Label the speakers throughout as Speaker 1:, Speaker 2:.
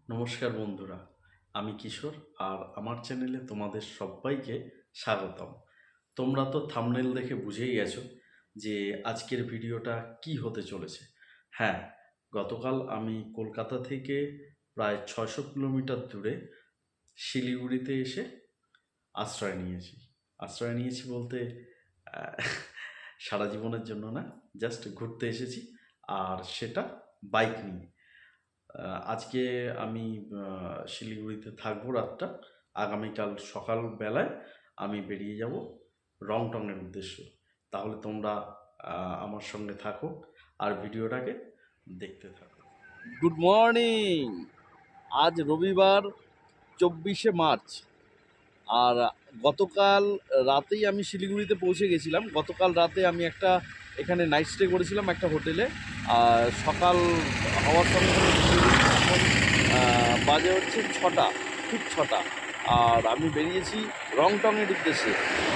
Speaker 1: নমস্কার বন্ধুরা, আমি কিশোর আর আমার চ্যানেলে তোমাদের সবাইকে স্বাগতম। তোমরা তো থাম্বনেল দেখে বুঝেই গেছো যে আজকের ভিডিওটা কি হতে চলেছে। হ্যাঁ, গতকাল আমি কলকাতা থেকে প্রায় 600 কিলোমিটার দূরে শিলিগুড়িতে এসে আশ্রয় নিয়েছি। আশ্রয় নিয়েছি বলতে আহ, সারা জীবনের জন্য না, জাস্ট ঘুরতে এসেছি, আর সেটা বাইক নিয়ে। আজকে আমি শিলিগুড়িতে থাকবো রাতটা। আগামীকাল সকালবেলায় আমি বেরিয়ে যাব রংটংয়ের উদ্দেশ্যে। তাহলে তোমরা আমার সঙ্গে থাকো আর ভিডিওটাকে দেখতে থাকো।
Speaker 2: Good morning. আজ রবিবার 24শে মার্চ, আর গতকাল রাতেই আমি শিলিগুড়িতে পৌঁছে গেছিলাম। গতকাল রাতে আমি এখানে নাইট স্টে করেছিলাম একটা হোটেলে। আর সকাল হওয়ার সঙ্গে সঙ্গে এখন বাজে হচ্ছে 6টা, ঠিক 6টা। আর আমি বেরিয়েছি রংটংয়ের উদ্দেশ্যে।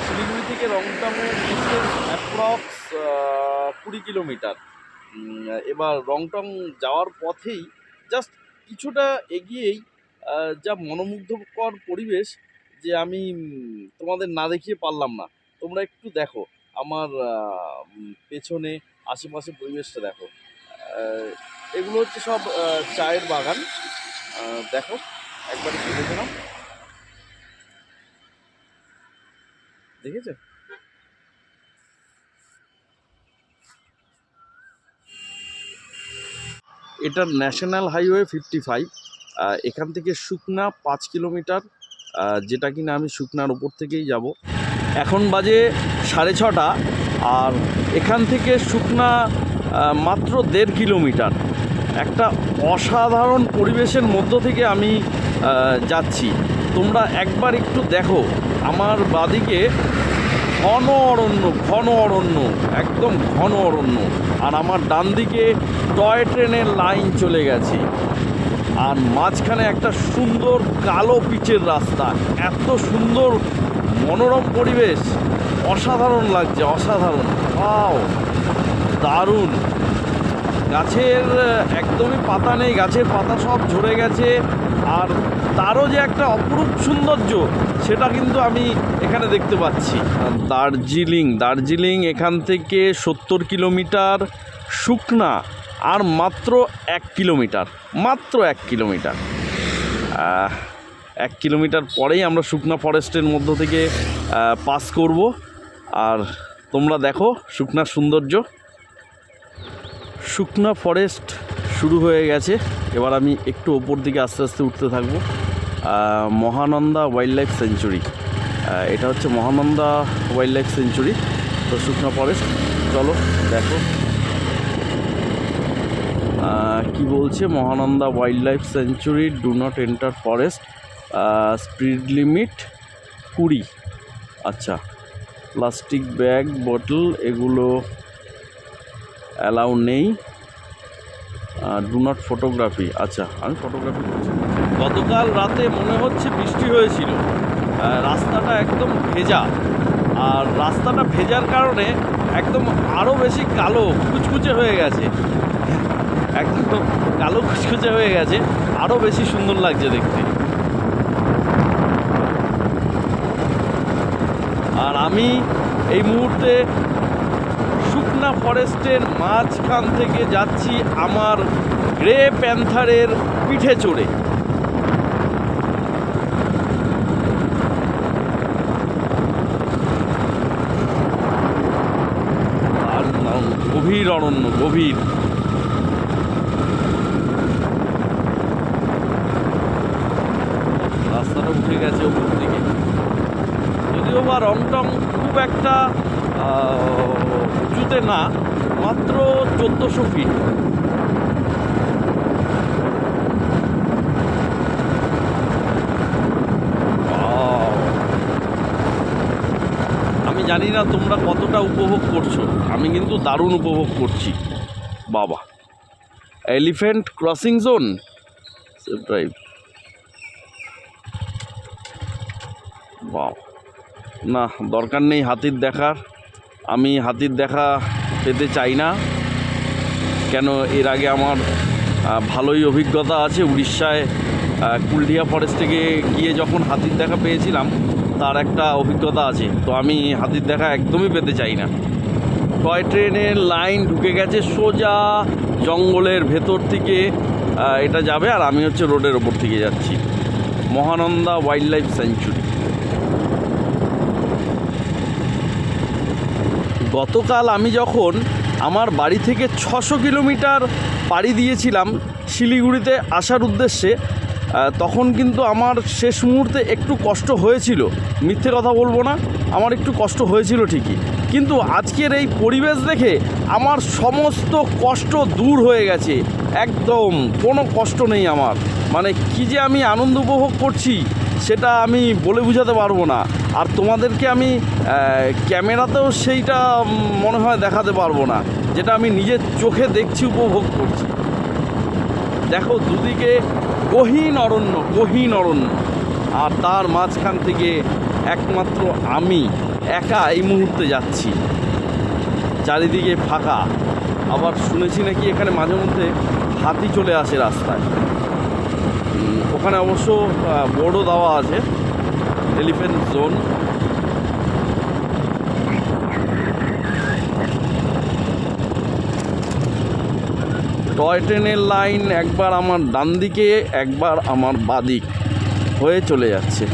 Speaker 2: শিলিগুড়ি থেকে রংটংয়ের ডিস্টেন্স অ্যাপ্রক্স 20 কিলোমিটার। এবার রংটং যাওয়ার পথেই জাস্ট কিছুটা এগিয়েই যা মনোমুগ্ধকর পরিবেশ যে আমি তোমাদের না দেখিয়ে পারলাম না। তোমরা একটু দেখো আমার পেছনে আশেপাশে পরিবেশটা দেখো। এগুলো হচ্ছে সব চায়ের বাগান। দেখো, একবার একটু দেখে নাও। দেখেছো? এটা ন্যাশনাল হাইওয়ে 55। এখান থেকে সুকনা 5 কিলোমিটার, যেটা কিনা আমি সুকনার ওপর থেকেই যাব। এখন বাজে 6:30, আর এখান থেকে সুকনা মাত্র 1.5 কিলোমিটার। একটা অসাধারণ পরিবেশের মধ্য থেকে আমি যাচ্ছি। তোমরা একবার একটু দেখো, আমার বাদিকে ঘন অরণ্য, একদম ঘন অরণ্য, আর আমার ডান দিকে টয় ট্রেনের লাইন চলে গেছে, আর মাঝখানে একটা সুন্দর কালো পিচের রাস্তা। এত সুন্দর মনোরম পরিবেশ, অসাধারণ লাগছে, অসাধারণ। ওয়াও, দারুণ। গাছের একদমই পাতা নেই, গাছের পাতা সব ঝরে গেছে, আর তারও যে একটা অপরূপ সৌন্দর্য সেটা কিন্তু আমি এখানে দেখতে পাচ্ছি। দার্জিলিং এখান থেকে 70 কিলোমিটার, সুকনা আর মাত্র 1 কিলোমিটার, মাত্র 1 কিলোমিটার। 1 কিলোমিটার পরেই আমরা সুকনা ফরেস্টের মধ্য থেকে পাস করব। আর তোমরা দেখো সুকনার সৌন্দর্য। সুকনা ফরেস্ট শুরু হয়ে গেছে। এবার আমি একটু ওপর দিকে আস্তে আস্তে উঠতে থাকবো। মহানন্দা ওয়াইল্ড লাইফ সেঞ্চুরি, এটা হচ্ছে মহানন্দা ওয়াইল্ড লাইফ সেঞ্চুরি। তো সুকনা ফরেস্ট, চলো দেখো কি বলছে। Mahananda wild life century, do not enter forest, speed limit 20। আচ্ছা, প্লাস্টিক ব্যাগ, বোতল এগুলো অ্যালাউ নেই। Do not photography. আচ্ছা, আমি ফটোগ্রাফি করছি। গতকাল রাতে মনে হচ্ছে বৃষ্টি হয়েছিল, রাস্তাটা একদম ভেজা, আর রাস্তাটা ভেজার কারণে একদম আরও বেশি কালো কুচকুচে হয়ে গেছে, একদম কালো কুচকুচে হয়ে গেছে, আরও বেশি সুন্দর লাগছে দেখতে। আর আমি এই মুহূর্তে সুকনা ফরেস্টের মাঝখান থেকে যাচ্ছি আমার গ্রে প্যান্থারের পিঠে চড়ে। আর গভীর অরণ্য, গভীর। রাস্তাটা উঠে গেছে ওপর দিকে, যদিও বা রংটং খুব একটা উঁচুতে না, মাত্র 1400 ফিট। আমি জানি না তোমরা কতটা উপভোগ করছো, আমি কিন্তু দারুণ উপভোগ করছি। বাবা, elephant crossing zone, safe drive. বাহ, না, দরকার নেই হাতির দেখার। আমি হাতির দেখা পেতে চাই না, কেন এর আগে আমার ভালোই অভিজ্ঞতা আছে। উড়িষ্যায় কুলডিয়া ফরেস্টে গিয়ে যখন হাতির দেখা পেয়েছিলাম তার একটা অভিজ্ঞতা আছে। তো আমি হাতির দেখা একদমই পেতে চাই না। টয় ট্রেনের লাইন ঢুকে গেছে সোজা জঙ্গলের ভেতর থেকে, এটা যাবে, আর আমি হচ্ছে রোডের ওপর থেকে যাচ্ছি, মহানন্দা ওয়াইল্ড লাইফ স্যাংচুরি। গতকাল আমি যখন আমার বাড়ি থেকে 600 কিলোমিটার পাড়ি দিয়েছিলাম শিলিগুড়িতে আসার উদ্দেশ্যে, তখন কিন্তু আমার শেষ মুহূর্তে একটু কষ্ট হয়েছিল, মিথ্যে কথা বলবো না, আমার একটু কষ্ট হয়েছিল ঠিকই, কিন্তু আজকের এই পরিবেশ দেখে আমার সমস্ত কষ্ট দূর হয়ে গেছে, একদম কোনো কষ্ট নেই আমার। মানে কি যে আমি আনন্দ উপভোগ করছি সেটা আমি বলে বোঝাতে পারবো না, আর তোমাদেরকে আমি ক্যামেরাতেও সেইটা মনে হয় দেখাতে পারবো না, যেটা আমি নিজের চোখে দেখছি, উপভোগ করছি। দেখো দুদিকে গহীন অরণ্য, গহীন অরণ্য, আর তার মাঝখান থেকে একমাত্র আমি একা এই মুহূর্তে যাচ্ছি, চারিদিকে ফাঁকা। আবার শুনেছি নাকি এখানে মাঝে মধ্যে হাতি চলে আসে রাস্তায়, ওখানে অবশ্য বোর্ডও দেওয়া আছে, এলিফ্যান্ট জোন। টয় ট্রেনের লাইন একবার আমার ডান দিকে একবার আমার বাদিক হয়ে চলে যাচ্ছে।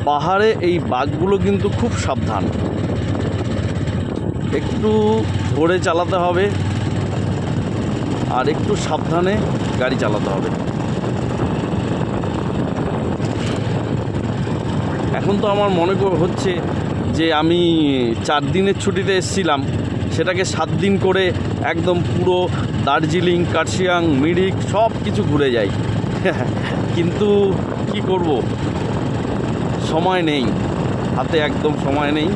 Speaker 2: পাহাড়ে এই বাঘগুলো কিন্তু খুব সাবধান, একটু ধরে চালাতে হবে আর একটু সাবধানে গাড়ি চালাতে হবে। এখন তো আমার মনে হচ্ছে যে আমি 4 দিনের ছুটিতে এসেছিলাম, সেটাকে 7 দিন করে একদম পুরো দার্জিলিং, কার্শিয়াং, মিরিক সব কিছু ঘুরে যাই। কিন্তু কি করব, সময় নেই হাতে, একদম সময় নেই,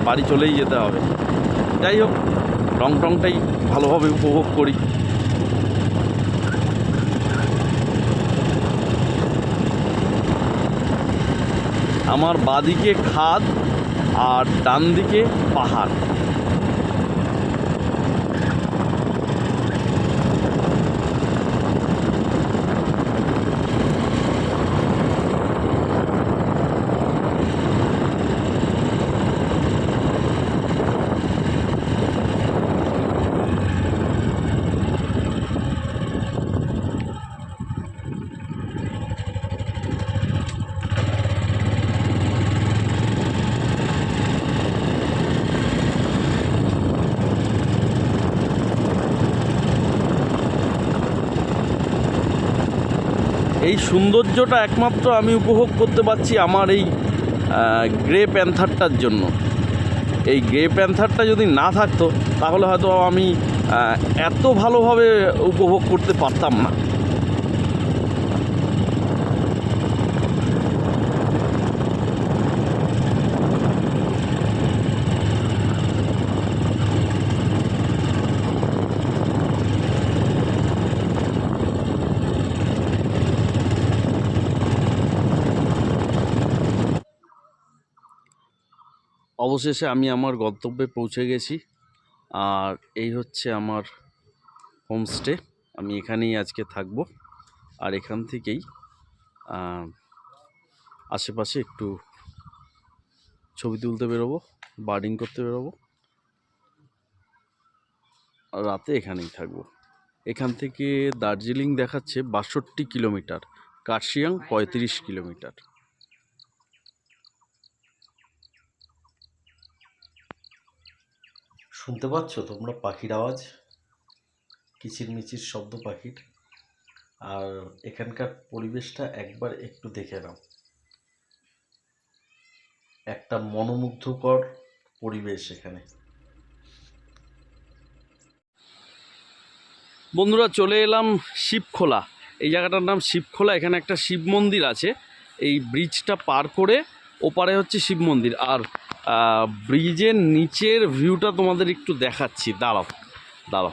Speaker 2: বাড়ি চলেই যেতে হবে। যাই হোক, রং টংটাই ভালোভাবে উপভোগ করি। আমার বাদিকে খাদ আর ডান দিকে পাহাড়। এই সৌন্দর্যটা একমাত্র আমি উপভোগ করতে পারছি আমার এই গ্রে প্যান্থারটার জন্য। এই গ্রে প্যান্থারটা যদি না থাকতো তাহলে হয়তো আমি এত ভালোভাবে উপভোগ করতে পারতাম না। অবশেষে আমি আমার গন্তব্যে পৌঁছে গেছি, আর এই হচ্ছে আমার হোমস্টে। আমি এখানেই আজকে থাকবো, আর এখান থেকেই আশেপাশে একটু ছবি তুলতে বেরোবো, বার্ডিং করতে বেরোবো, আর রাতে এখানেই থাকবো। এখান থেকে দার্জিলিং দেখাচ্ছে 62 কিলোমিটার, কার্শিয়াং 35 কিলোমিটার। শুনতে পাচ্ছ তোমরা পাখির আওয়াজ, কিচিরমিচির শব্দ পাখির। আর এখানকার পরিবেশটা একবার একটু দেখে নাও, একটা মনোমুগ্ধকর পরিবেশ এখানে। বন্ধুরা, চলে এলাম শিবখোলা। এই জায়গাটার নাম শিবখোলা। এখানে একটা শিব মন্দির আছে। এই ব্রিজটা পার করে ওপারে হচ্ছে শিব মন্দির, আর ব্রিজের নিচের ভিউটা তোমাদের একটু দেখাচ্ছি। দাঁড়াও,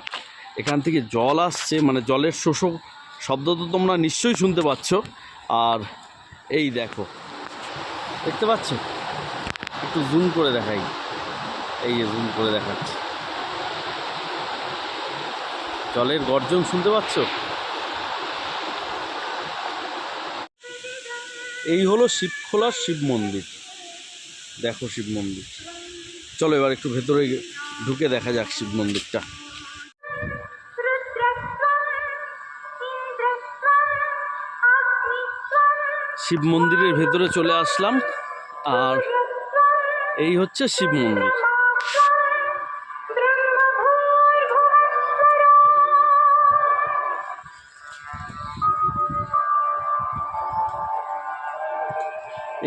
Speaker 2: এখান থেকে জল আসছে, মানে জলের শোষক শব্দ তো তোমরা নিশ্চয়ই শুনতে পাচ্ছ। আর এই দেখো, দেখতে পাচ্ছ, একটু জুম করে দেখাই, এই যে জুম করে দেখাচ্ছি, জলের গর্জন শুনতে পাচ্ছ? এই হলো শিবখোলার শিব মন্দির। দেখো শিব মন্দির। চলো এবার একটু ভেতরে ঢুকে দেখা যাক শিব মন্দিরটা। শিব মন্দিরের ভেতরে চলে আসলাম, আর এই হচ্ছে শিব মন্দির।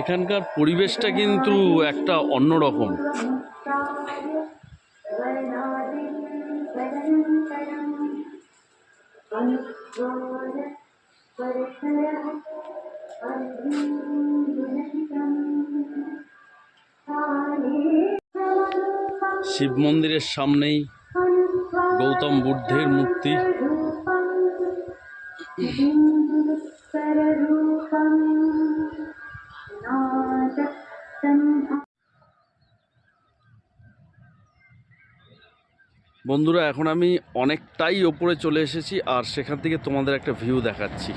Speaker 2: এখানকার পরিবেশটা কিন্তু একটা অন্যরকম। শিব মন্দিরের সামনেই গৌতম বুদ্ধের মূর্তি। বন্ধুরা, এখন আমি অনেকটাই ওপরে চলে এসেছি, আর সেখান থেকে তোমাদের একটা ভিউ দেখাচ্ছি।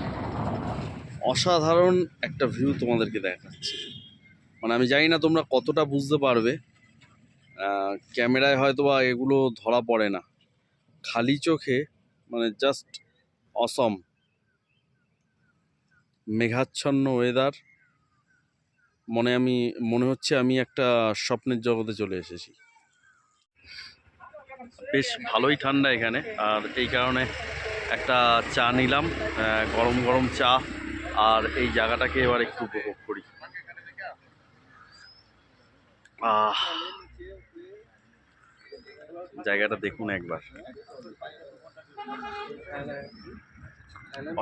Speaker 2: অসাধারণ একটা ভিউ তোমাদেরকে দেখাচ্ছি। মানে আমি জানি না তোমরা কতটা বুঝতে পারবে, ক্যামেরায় হয়তো বা এগুলো ধরা পড়ে না। খালি চোখে মানে জাস্ট অসম। মেঘাচ্ছন্ন ওয়েদার, মনে হচ্ছে আমি একটা স্বপ্নের জগতে চলে এসেছি। বেশ ভালোই ঠান্ডা এখানে, আর এই কারণে একটা চা নিলাম, গরম গরম চা। আর এই জায়গাটাকে এবার একটু উপভোগ করি। জায়গাটা দেখুন একবার,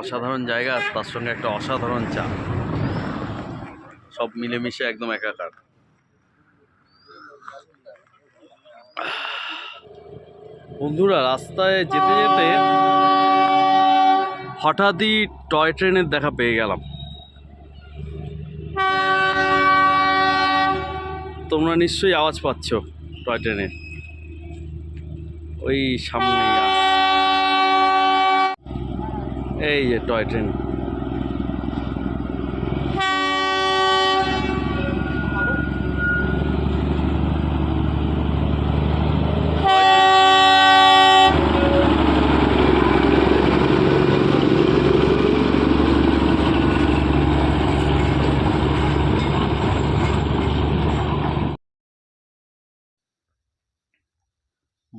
Speaker 2: অসাধারণ জায়গা, তার সঙ্গে একটা অসাধারণ চা, সব মিলেমিশে একদম একাকার। বন্ধুরা, রাস্তায় যেতে যেতে হঠাৎই টয় ট্রেনের দেখা পেয়ে গেলাম। তোমরা নিশ্চয়ই আওয়াজ পাচ্ছ টয় ট্রেনের, ওই সামনে এই যে টয় ট্রেন।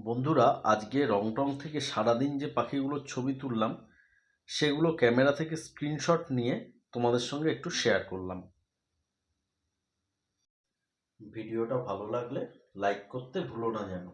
Speaker 1: বন্ধুরা, আজকে রংটং থেকে সারাদিন যে পাখিগুলোর ছবি তুললাম, সেগুলো ক্যামেরা থেকে স্ক্রিনশট নিয়ে তোমাদের সঙ্গে একটু শেয়ার করলাম। ভিডিওটা ভালো লাগলে লাইক করতে ভুলো না যেন।